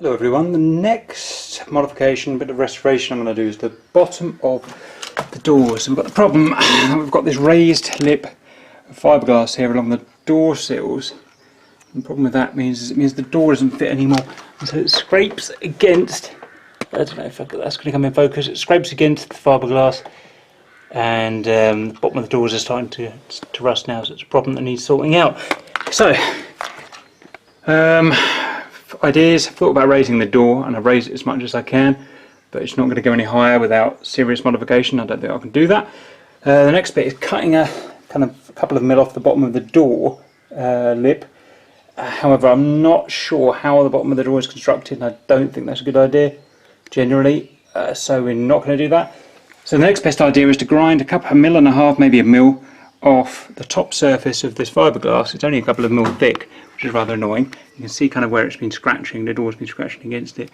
Hello everyone, the next modification, bit of restoration I'm going to do is the bottom of the doors. And we've got the problem, we've got this raised lip of fiberglass here along the door sills. And the problem with that means the door doesn't fit anymore. And so it scrapes against, I don't know if that's going to come in focus, it scrapes against the fiberglass and the bottom of the doors are starting to rust now, so it's a problem that needs sorting out. So, ideas, I've thought about raising the door, and I've raised it as much as I can, but it's not going to go any higher without serious modification. I don't think I can do that. The next bit is cutting a couple of mil off the bottom of the door lip. However, I'm not sure how the bottom of the door is constructed, and I don't think that's a good idea generally, so we're not going to do that. So the next best idea is to grind a mil and a half, maybe a mil, off the top surface of this fiberglass. It's only a couple of mil thick, which is rather annoying. You can see kind of where it's been scratching, the door's been scratching against it.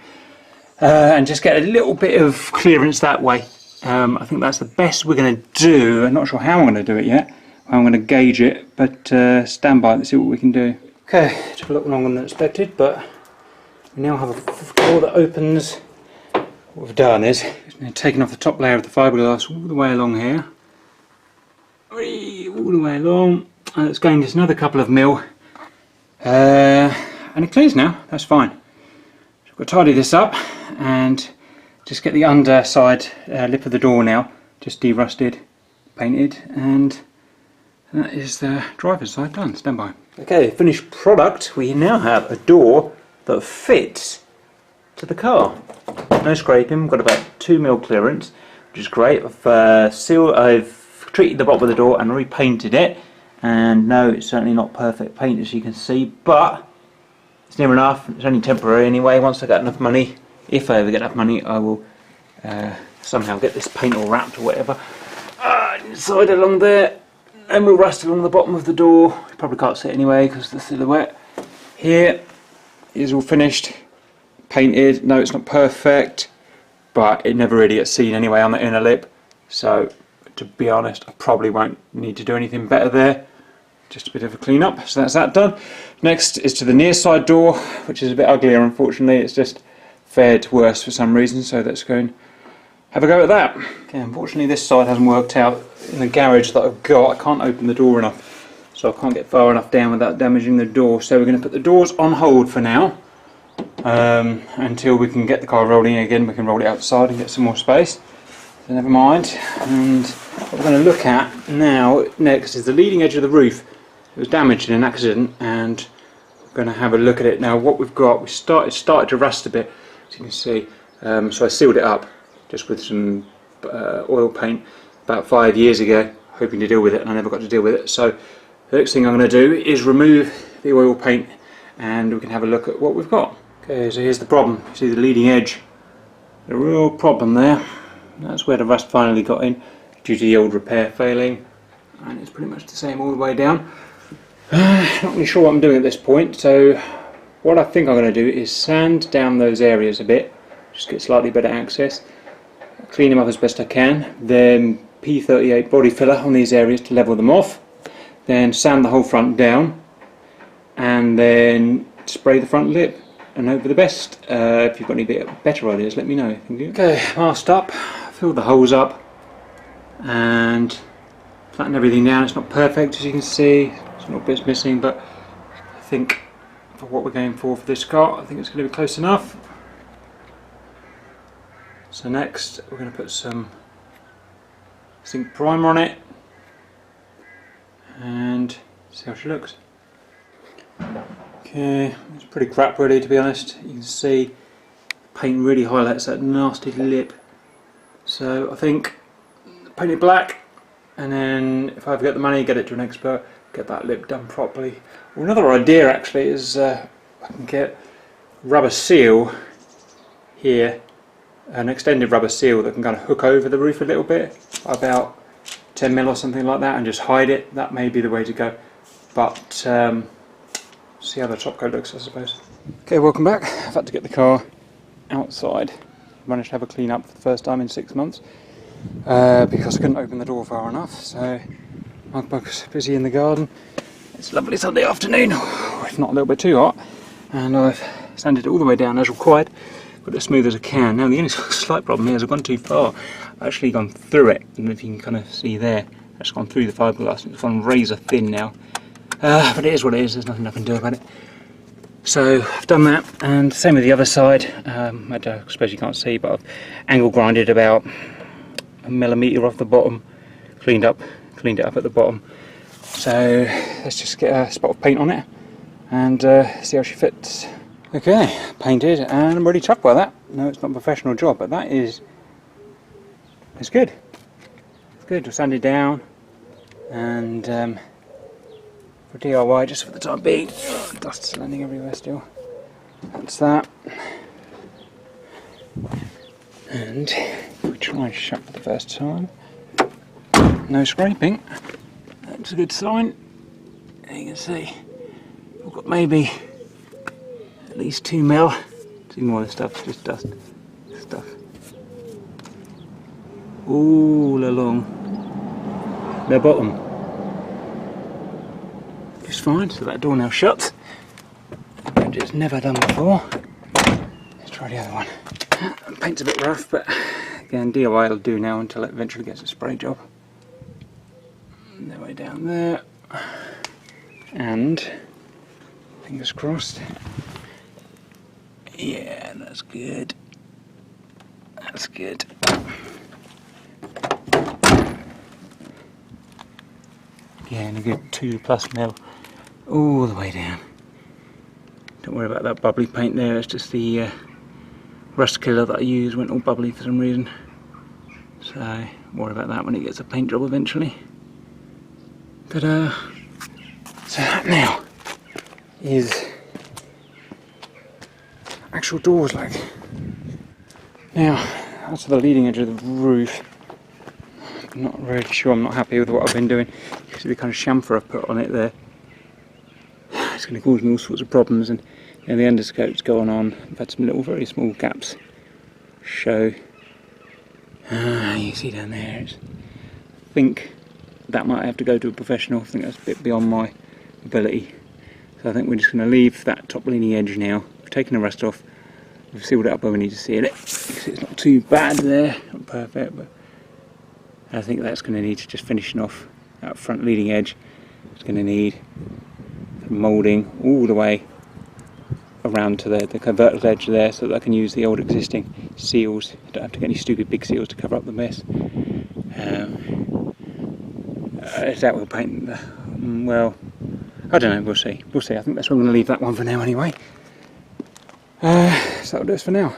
And just get a little bit of clearance that way. I think that's the best we're going to do. I'm not sure how I'm going to do it yet. I'm going to gauge it, but stand by and see what we can do. Okay, it took a little longer than expected, but we now have a door that opens. What we've done is taken off the top layer of the fiberglass all the way along here. All the way along, and it's going just another couple of mil. And it clears now, that's fine. So I've got to tidy this up and just get the underside lip of the door now just de-rusted, painted, and that is the driver's side done. Stand by. Okay, finished product. We now have a door that fits to the car. No scraping, got about 2 mil clearance, which is great. I've treated the bottom of the door and repainted it. And no, it's certainly not perfect paint, as you can see, but it's near enough. It's only temporary anyway. Once I get enough money, if I ever get enough money, I will somehow get this paint all wrapped or whatever inside along there, and we'll rust along the bottom of the door. You probably can't see it anyway because of the silhouette. Here is all finished, painted. No, it's not perfect, but it never really gets seen anyway on the inner lip, so to be honest, I probably won't need to do anything better there. Just a bit of a clean up, so that's that done. Next is to the near side door, which is a bit uglier unfortunately. It's just fared worse for some reason, so let's go and have a go at that. Okay, unfortunately this side hasn't worked out in the garage that I've got. I can't open the door enough, so I can't get far enough down without damaging the door. So we're going to put the doors on hold for now, until we can get the car rolling again. We can roll it outside and get some more space. So never mind. And what we're going to look at now next is the leading edge of the roof. It was damaged in an accident, and we're going to have a look at it now. What we've got, it started to rust a bit, as you can see. So I sealed it up just with some oil paint about 5 years ago, hoping to deal with it, and I never got to deal with it. So the next thing I'm going to do is remove the oil paint, and we can have a look at what we've got. Okay, so here's the problem. You see the leading edge, the real problem there. That's where the rust finally got in due to the old repair failing, and it's pretty much the same all the way down. Not really sure what I'm doing at this point, so what I think I'm going to do is sand down those areas a bit, just get slightly better access, clean them up as best I can, then P38 body filler on these areas to level them off, then sand the whole front down, and then spray the front lip and hope for the best. If you've got any better ideas, let me know. Okay, masked up, filled the holes up and flattened everything down. It's not perfect, as you can see, there's little bits missing, but I think for what we're going for this car, I think it's going to be close enough. So next we're going to put some zinc primer on it and see how she looks. Okay, it's pretty crap really, to be honest. You can see the paint really highlights that nasty lip. So I think paint it black, and then if I ever get the money, get it to an expert, get that lip done properly. Well, another idea actually is I can get rubber seal here, an extended rubber seal that can kind of hook over the roof a little bit, about 10 mil or something like that, and just hide it. That may be the way to go, but see how the top coat looks, I suppose. Okay, welcome back. I've had to get the car outside. Managed to have a clean up for the first time in 6 months because I couldn't open the door far enough. So Mug's busy in the garden. It's a lovely Sunday afternoon, if not a little bit too hot, and I've sanded it all the way down as required, got it as smooth as I can. Now the only slight problem here is I've gone too far. I've actually gone through it, and if you can kind of see there, I've just gone through the fiberglass, and it's gone razor thin now. But it is what it is, there's nothing I can do about it. So I've done that, and same with the other side. I suppose you can't see, but I've angle grinded about a millimetre off the bottom, cleaned it up at the bottom. So let's just get a spot of paint on it and see how she fits. Okay, painted, and I'm really chuffed by that. No, it's not a professional job, but that is, it's good. It's good. We'll sand it down, and for DIY, just for the time being. Oh, dust's landing everywhere still. That's that. And we try and shut for the first time. No scraping. That's a good sign. You can see we've got maybe at least 2 mil. See more of the stuff, just dust stuff. All along the bottom. Just fine, so that door now shuts. Which it's never done before. Let's try the other one. The paint's a bit rough, but again, DIY will do now until it eventually gets a spray job. And their way down there. And fingers crossed. Yeah, that's good. That's good. Again, a good 2+ mil all the way down. Don't worry about that bubbly paint there, it's just the rust killer that I used went all bubbly for some reason. So, worry about that when it gets a paint job eventually. But so that now is actual doors like. Now, that's the leading edge of the roof. I'm not really sure, I'm not happy with what I've been doing. You can see the kind of chamfer I've put on it there. It's going to cause me all sorts of problems, and the underscope's going on. I've had some little very small gaps show. You see down there, I think that might have to go to a professional. I think that's a bit beyond my ability. So I think we're just going to leave that top leading edge now. We've taken the rust off, we've sealed it up where we need to seal it. It's not too bad there, not perfect, but I think that's going to need to just finishing off that front leading edge. It's going to need moulding all the way around to the vertical edge there, so that I can use the old existing seals. I don't have to get any stupid big seals to cover up the mess. Is that we'll paint? Well, I don't know. We'll see. We'll see. I think that's where I'm going to leave that one for now, anyway. So that'll do us for now.